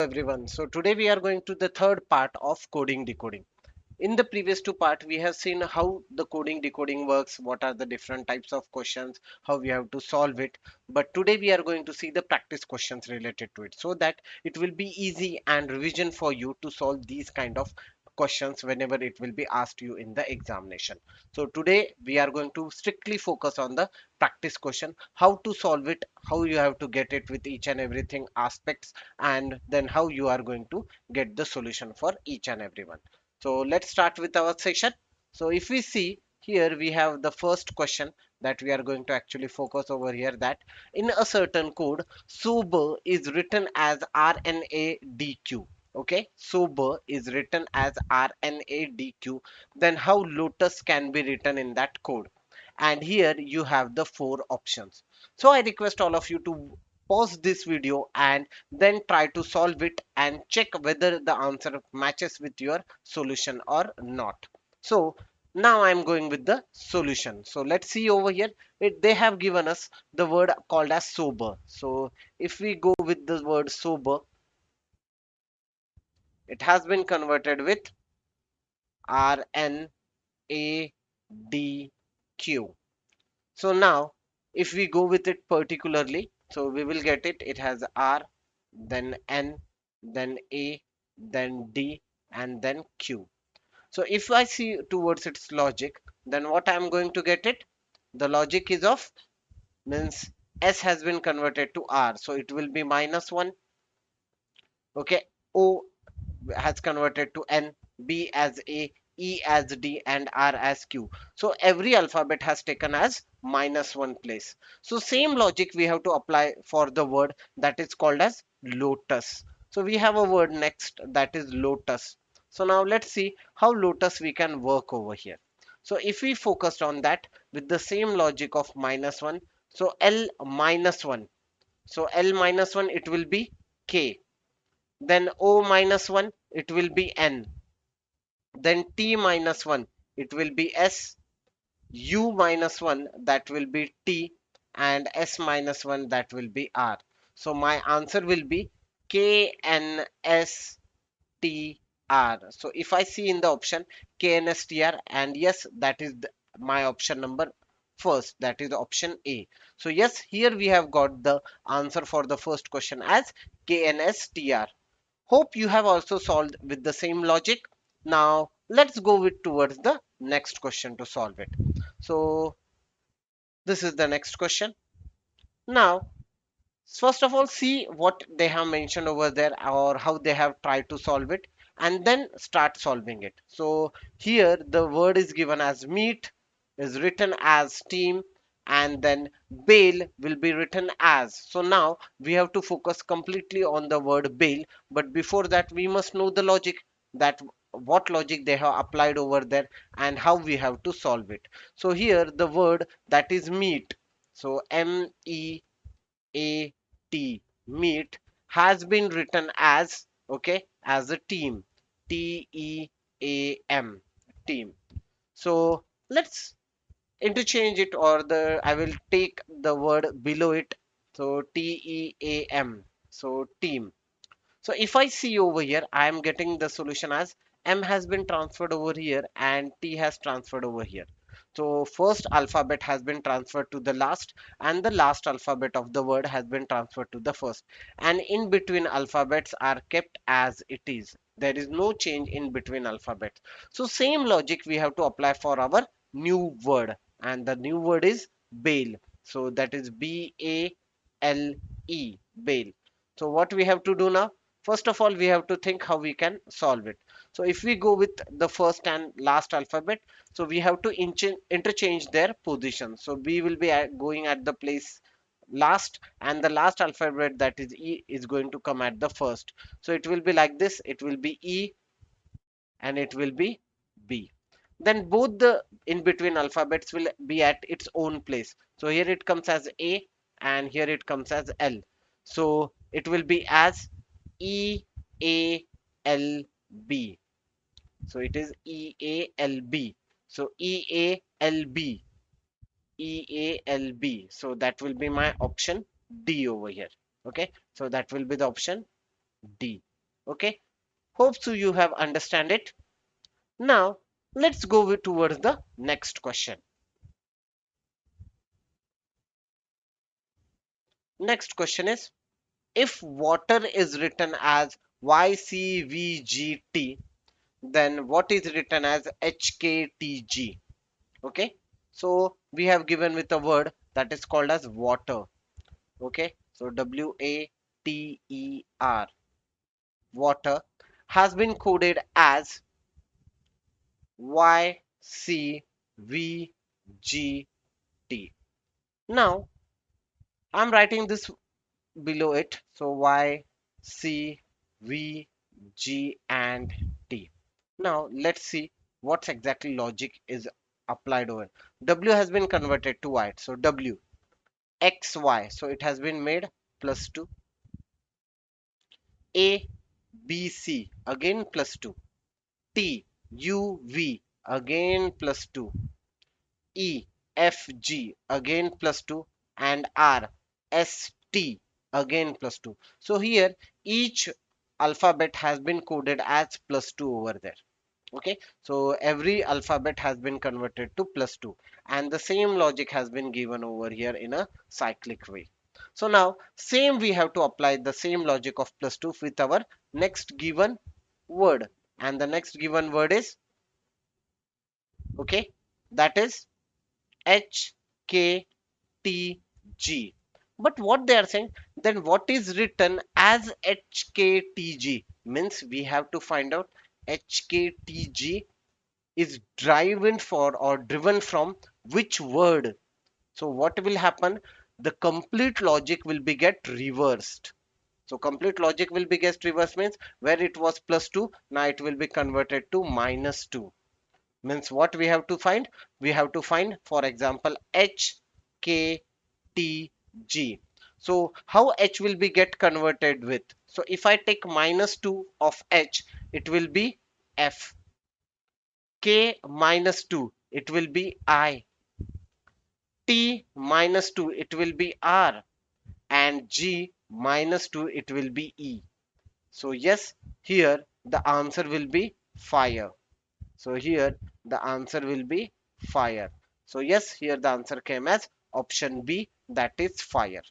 Everyone. So today we are going to the third part of coding decoding. In the previous two part, we have seen how the coding decoding works, what are the different types of questions, how we have to solve it. But today we are going to see the practice questions related to it so that it will be easy and revision for you to solve these kind of questions whenever it will be asked you in the examination. So today we are going to strictly focus on the practice question, how to solve it, how you have to get it with each and everything aspects, and then how you are going to get the solution for each and every one. So let's start with our session. So if we see here, we have the first question that we are going to actually focus over here, that in a certain code, sober is written as RNADQ. Okay, sober is written as RNADQ. Then how lotus can be written in that code? And here you have the four options. So I request all of you to pause this video and then try to solve it and check whether the answer matches with your solution or not. So now I'm going with the solution. So let's see over here. They have given us the word called as sober. So if we go with the word sober, it has been converted with RNADQ. So now if we go with it particularly, so we will get it. It has R, then N, then A, then D, and then Q. So if I see towards its logic, then what I'm going to get it? The logic is of, means S has been converted to R. So it will be -1. Okay. O has converted to N, B as A, E as D, and R as Q. So every alphabet has taken as -1 place. So same logic we have to apply for the word that is called as lotus. So we have a word next that is lotus. So now let's see how lotus we can work over here. So if we focused on that with the same logic of -1, so L -1. So L -1, it will be K. Then O -1, it will be N. Then T -1, it will be S. U -1, that will be T. And S -1, that will be R. So my answer will be K N S T R. So if I see in the option K N S T R, and yes, that is my option number first, that is option A. So yes, here we have got the answer for the first question as K N S T R. Hope you have also solved with the same logic. Now let's go with towards the next question to solve it. So this is the next question. Now first of all, see what they have mentioned over there or how they have tried to solve it, and then start solving it. So here the word is given as meat, is written as team, and then bail will be written as. So now we have to focus completely on the word bail, but before that we must know the logic, that what logic they have applied over there and how we have to solve it. So here the word that is meat, so MEAT, meet, has been written as, okay, as a team, TEAM, team. So let's interchange it, or the I will take the word below it, so TEAM, so team. So if I see over here, I am getting the solution as M has been transferred over here and T has transferred over here. So first alphabet has been transferred to the last, and the last alphabet of the word has been transferred to the first. And in between alphabets are kept as it is. There is no change in between alphabets. So same logic we have to apply for our new word, and the new word is bail. So that is BALE, bail. So what we have to do now? First of all, we have to think how we can solve it. So if we go with the first and last alphabet, so we have to interchange their position. So B will be going at the place last, and the last alphabet, that is E, is going to come at the first. So it will be like this. It will be E and it will be B. Then both the in between alphabets will be at its own place. So here it comes as A and here it comes as L. So it will be as EALB. So it is EALB. So EALB, EALB. So that will be my option D over here. Okay. So that will be the option D. Okay, hope so you have understand it. Now let's go towards the next question. Next question is, if water is written as YCVGT, then what is written as HKTG? Okay, so we have given with a word that is called as water. Okay, so WATER, water, has been coded as YCVGT. Now I'm writing this below it, so YCVG and T. Now let's see what exactly logic is applied over. W has been converted to Y, so W XY, so it has been made plus 2. A B C again plus 2. T U V again plus 2. E F G again plus 2, and R S T again plus 2. So here each alphabet has been coded as plus 2 over there. Okay, so every alphabet has been converted to plus 2, and the same logic has been given over here in a cyclic way. So now same we have to apply the same logic of plus 2 with our next given word, and the next given word is, okay, that is H K T G. But what they are saying, then what is written as HKTG means we have to find out HKTG is driven for or driven from which word. So what will happen? The complete logic will be get reversed. So complete logic will be get reversed means where it was plus 2, now it will be converted to minus 2. Means what we have to find? We have to find, for example, H, K, T, G. So how H will be get converted with? So if I take minus 2 of H, it will be F. K minus 2, it will be I. T minus 2, it will be R. And G minus 2, it will be E. So yes, here the answer will be fire. So here the answer will be fire. So yes, here the answer came as option B, that is fire.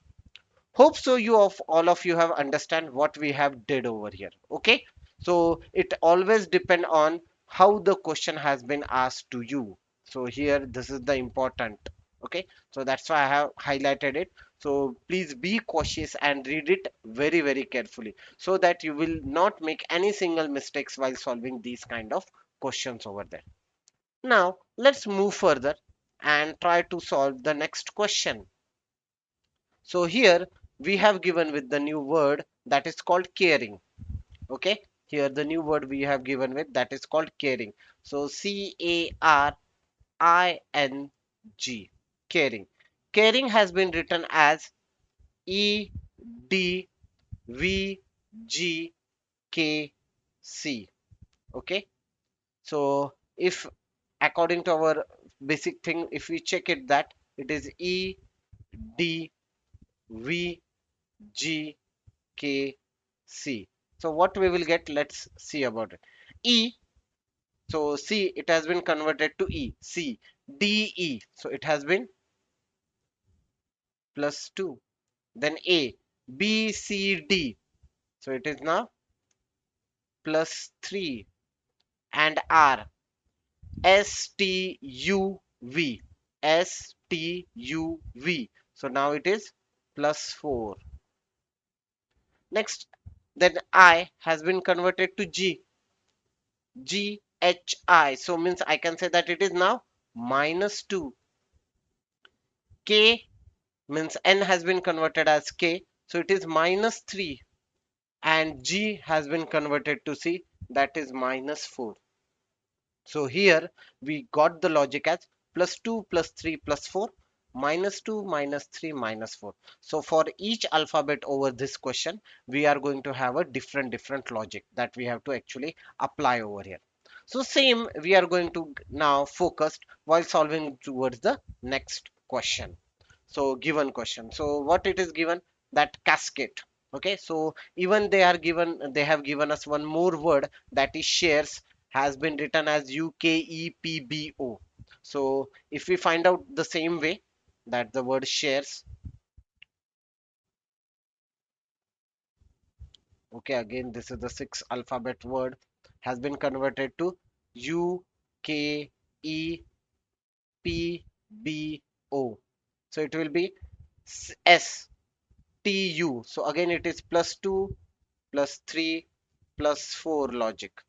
Hope so you of all of you have understand what we have did over here. Okay, so it always depend on how the question has been asked to you. So here this is the important. Okay, so that's why I have highlighted it. So please be cautious and read it very very carefully so that you will not make any single mistakes while solving these kind of questions over there. Now let's move further and try to solve the next question. So here we have given with the new word that is called caring. Okay, here the new word we have given with that is called caring. So CARING, caring. Caring has been written as EDVGKC. Okay, so if according to our basic thing, if we check it, that it is EDVGKC. So what we will get, let's see about it. E, so C, it has been converted to E. C, D, E, so it has been plus 2. Then A, B, C, D, so it is now plus 3. And R, S, T, U, V, S, T, U, V, so now it is plus 4. Next, then I has been converted to G, G, H, I, so means I can say that it is now minus 2. K means N has been converted as K, so it is minus 3. And G has been converted to C, that is minus 4. So here we got the logic as plus 2 plus 3 plus 4, minus 2 minus 3 minus 4. So for each alphabet over this question, we are going to have a different logic that we have to actually apply over here. So same we are going to now focus while solving towards the next question. So given question. So what it is given, that cascade. Okay, so even they have given us one more word, that is shares, has been written as UKEPBO. So if we find out the same way, that the word shares, okay, again this is the six alphabet word, has been converted to UKEPBO. So it will be STU. So again it is plus 2 plus 3 plus 4 logic,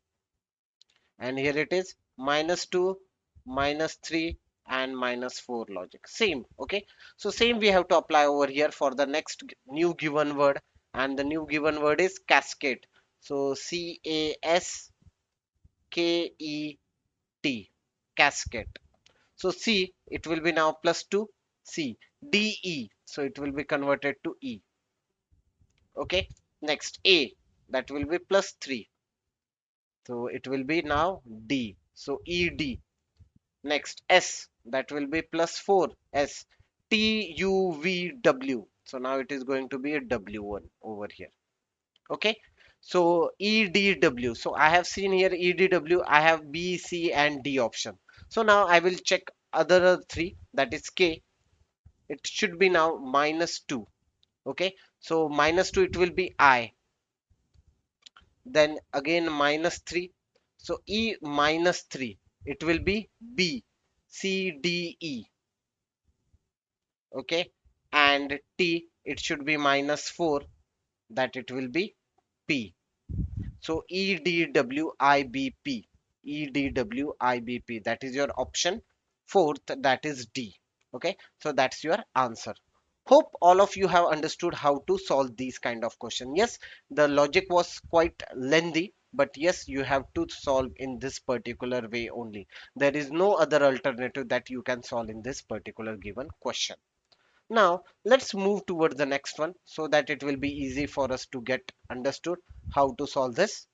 and here it is minus 2 minus 3 and minus 4 logic, same. Okay, so same we have to apply over here for the next new given word, and the new given word is cascade. So CASKET, cascade. So C, it will be now plus 2 C, DE, so it will be converted to E. Okay, next A, that will be plus 3, so it will be now D, so ED. Next S, that will be plus 4 S, TUVW. So now it is going to be a W1 over here. Okay. So EDW. So I have seen here EDW. I have B, C, and D option. So now I will check other three. That is K. It should be now minus 2. Okay. So minus 2 it will be I. Then again minus 3. So E minus 3. It will be B, C, D, E. Okay, and T, it should be minus 4, that it will be P. So EDWIBP, EDWIBP, that is your option fourth, that is D. Okay, so that's your answer. Hope all of you have understood how to solve these kind of question. Yes, the logic was quite lengthy, but yes, you have to solve in this particular way only. There is no other alternative that you can solve in this particular given question. Now, let's move towards the next one so that it will be easy for us to get understood how to solve this.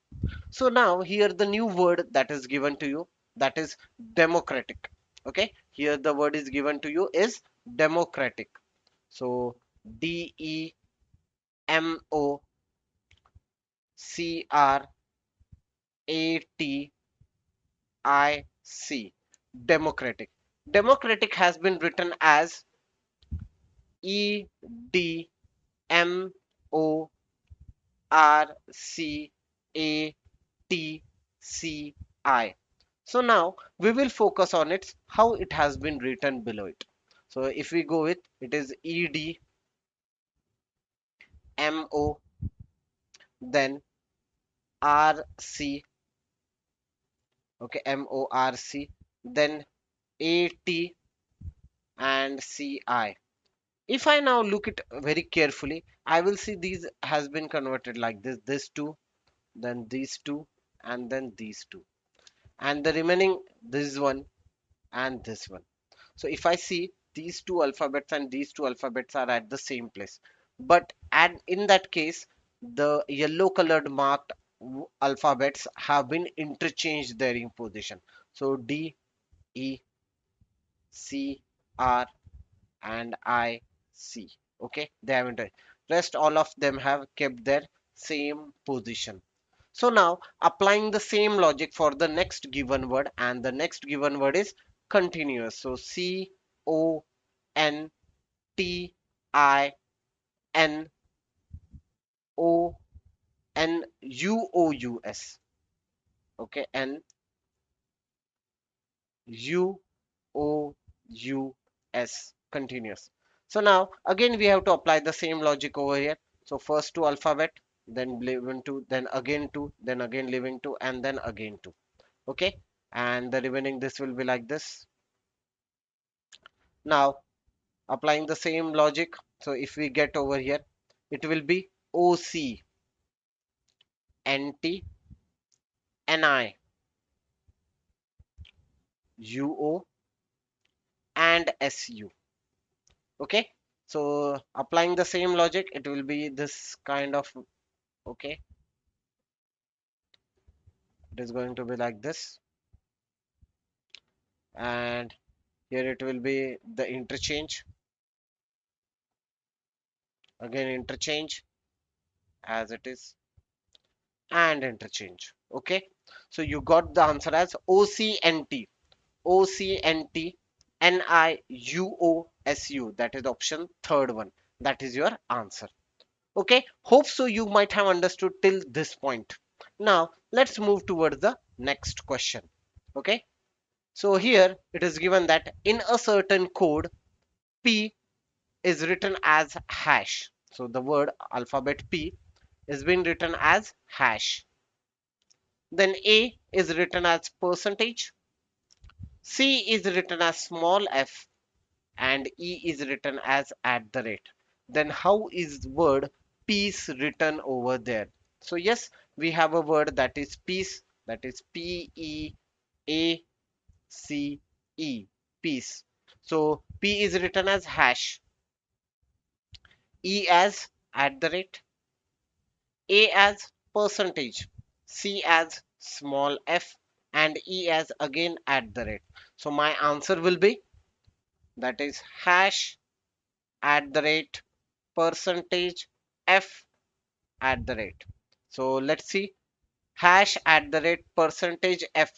So now here the new word that is given to you, that is democratic. Okay, here the word is given to you is democratic. So Democratic. Democratic has been written as EDMORCATCI. So now we will focus on it, how it has been written below it. So if we go with, it is EDMO, then RC, okay, MORC, then AT and CI. If I now look it very carefully, I will see these has been converted like this two, then these two, and then these two, and the remaining this one and this one. So if I see these two alphabets and these two alphabets are at the same place, but and in that case, the yellow colored marked alphabets have been interchanged their in position. So D, E, C, R, and I, C. Okay, they haven't. Rest all of them have kept their same position. So now applying the same logic for the next given word, and the next given word is continuous. So CONTINUOUS. Okay, NUOUS, continuous. So now again we have to apply the same logic over here. So first two alphabet, then living two, then again two, then again living two, and then again two. Okay, and the remaining this will be like this. Now applying the same logic, so if we get over here, it will be OC, NT, NI, UO, and SU. Okay, so applying the same logic, it will be this kind of, okay, it is going to be like this, and here it will be the interchange, again interchange, as it is, and interchange. Okay, so you got the answer as OCNT. OCNT NIUOSU. That is option third one. That is your answer. Okay, hope so you might have understood till this point. Now let's move towards the next question. Okay, so here it is given that in a certain code, P is written as hash. So the word alphabet P is being written as hash. Then A is written as percentage, C is written as small f, and E is written as at the rate. Then how is word peace written over there? So yes, we have a word that is peace, that is Peace, peace. So P is written as hash, E as at the rate, A as percentage, C as small f, and E as again at the rate. So my answer will be, that is hash at the rate percentage f at the rate. So let's see, hash at the rate percentage f,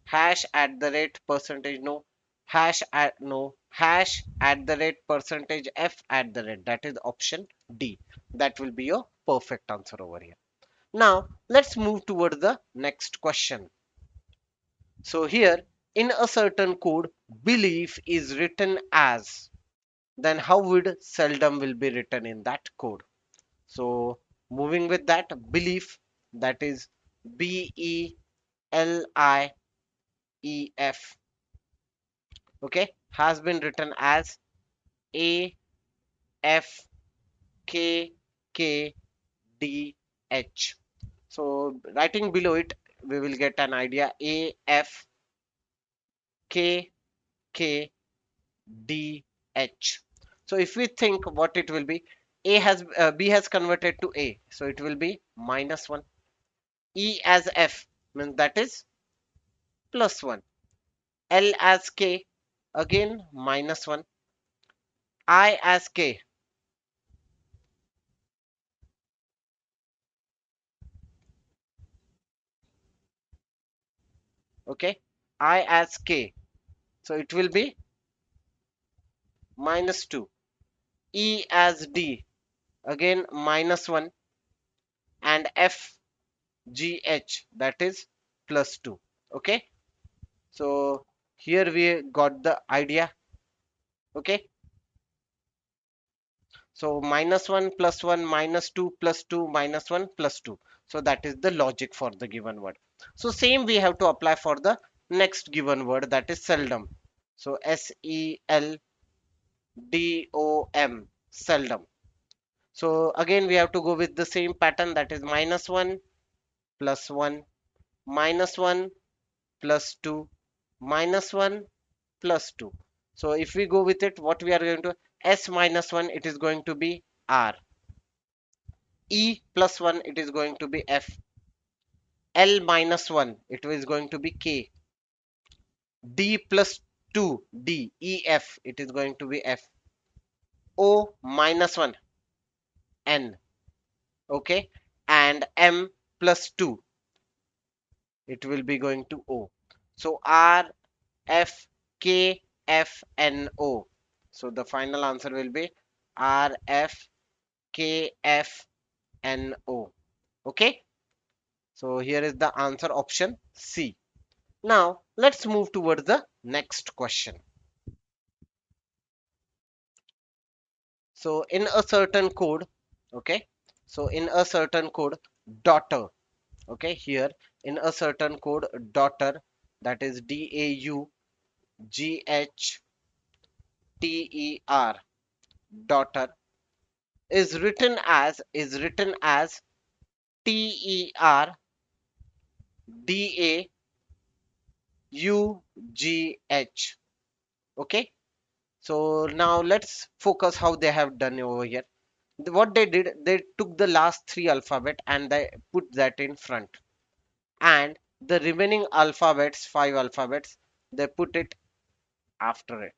hash at the rate percentage no, hash at the rate percentage f at the rate. That is option D. That will be your perfect answer over here. Now let's move toward the next question. So here, in a certain code, belief is written as, then how would seldom will be written in that code? So moving with that, belief, that is BELIEF, okay, has been written as AFKKDH. So writing below it, we will get an idea, AFKKDH. So if we think what it will be, B has converted to A, so it will be -1. E as F means that is +1. L as K, again -1. I as K, okay, I as K, so it will be -2. E as D, again -1, and F G H, that is +2. Okay, so here we got the idea. Okay, so -1 +1 -2 +2 -1 +2. So that is the logic for the given word. So same we have to apply for the next given word, that is seldom. So SELDOM, seldom. So again we have to go with the same pattern, that is -1 +1 -1 +2 -1 +2. So if we go with it, what we are going to, S -1, it is going to be R. E +1, it is going to be F. L -1, it is going to be K. D +2, D, E, F, it is going to be F. O -1, N, okay, and M +2, it will be going to O. So R, F, K, F, N, O. So the final answer will be R, F, K, F, N, O. Okay, so here is the answer, option C. Now let's move towards the next question. So in a certain code, okay, so in a certain code, daughter, okay, here in a certain code, daughter, that is DAUGHTER, daughter, is written as TERDAUGH. Okay, so now let's focus how they have done over here. What they did, they took the last three alphabet and they put that in front, and the remaining alphabets, five alphabets, they put it after it.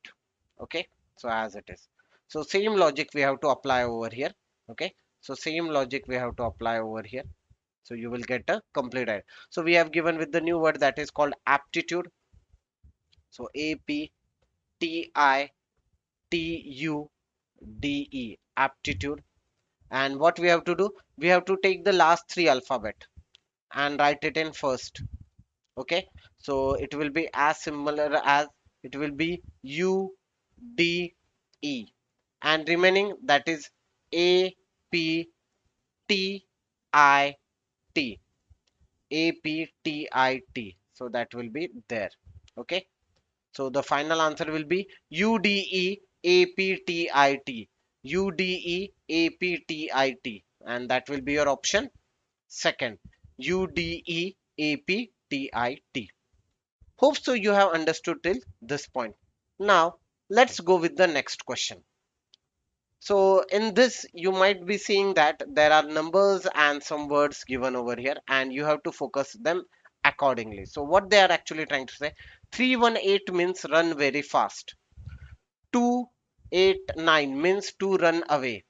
Okay, so as it is, so same logic we have to apply over here. Okay, So same logic we have to apply over here. So you will get a complete idea. So we have given with the new word that is called aptitude. So APTITUDE, aptitude. And what we have to do, we have to take the last three alphabet and write it in first. Okay, so it will be as similar as, it will be UDE, and remaining that is APTIT, APTIT. So that will be there. Okay, so the final answer will be UDEAPTIT, UDEAPTIT, and that will be your option second, UDEAPTIT. Hope so you have understood till this point. Now let's go with the next question. So in this you might be seeing that there are numbers and some words given over here, and you have to focus them accordingly. So what they are actually trying to say, 318 means run very fast, 289 means to run away,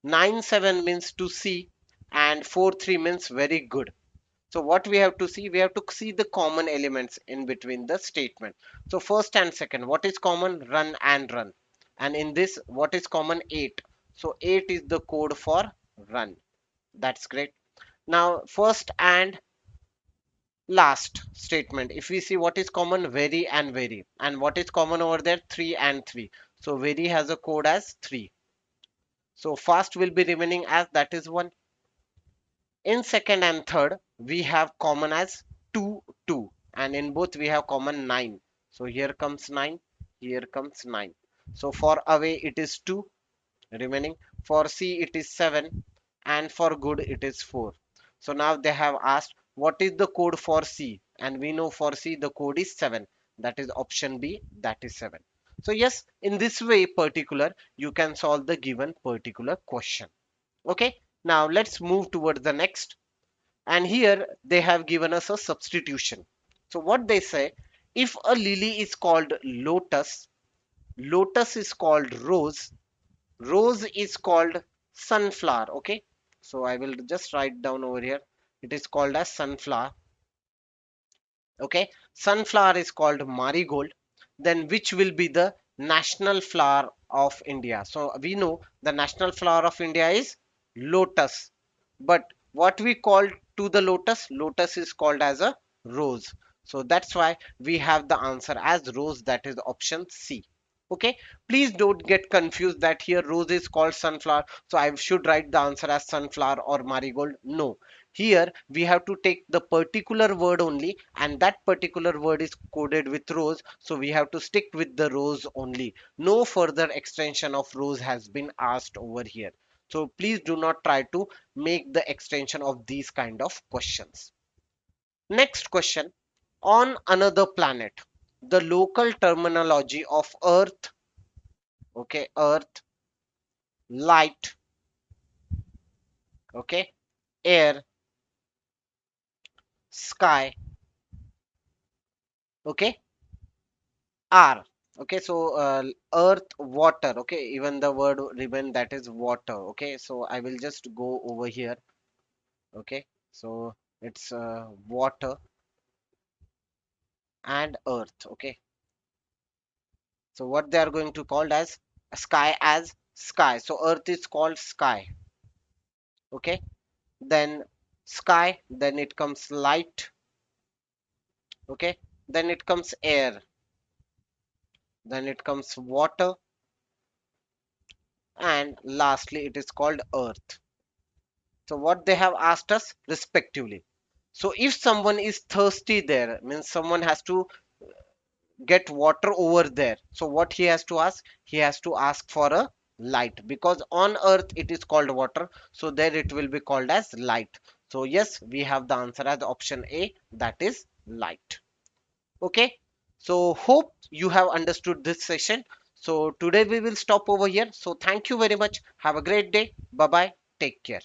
97 means to see, and 43 means very good. So what we have to see, we have to see the common elements in between the statement. So first and second, what is common? Run and run. And in this, what is common? 8. So 8 is the code for run. That's great. Now first and last statement, if we see what is common, very and very, and what is common over there, 3 and 3. So very has a code as 3. So fast will be remaining as, that is 1. In second and third, we have common as 2, 2, and in both we have common 9. So here comes 9, here comes 9. So for away it is 2 remaining, for C it is 7, and for good it is 4. So now they have asked what is the code for C, and we know for C the code is 7. That is option B, that is 7. So yes, in this way particular you can solve the given particular question. Okay, now let's move towards the next. And here they have given us a substitution. So what they say, if a lily is called lotus, lotus is called rose, rose is called sunflower. Okay, so I will just write down over here, it is called as sunflower. Okay, sunflower is called marigold, then which will be the national flower of India? So we know the national flower of India is lotus, but what we call to the lotus, lotus is called as a rose. So that's why we have the answer as rose, that is option C. Okay, please don't get confused that here rose is called sunflower, so I should write the answer as sunflower or marigold. No, here we have to take the particular word only, and that particular word is coded with rose, so we have to stick with the rose only. No further extension of rose has been asked over here. So please do not try to make the extension of these kind of questions. Next question, on another planet, the local terminology of earth, okay, earth, light, okay, air, sky, okay, are, okay. So earth, water, okay, even the word ribbon, that is water. Okay, so I will just go over here. Okay, so it's water and earth. Okay, so what they are going to call as sky, so earth is called sky. Okay, then sky, then it comes light. Okay, then it comes air, then it comes water, and lastly it is called earth. So what they have asked us respectively. So if someone is thirsty, there means someone has to get water over there. So what he has to ask? He has to ask for a light, because on earth it is called water. So there it will be called as light. So yes, we have the answer as option A, that is light. Okay. So hope you have understood this session. So today we will stop over here. So thank you very much. Have a great day. Bye bye. Take care.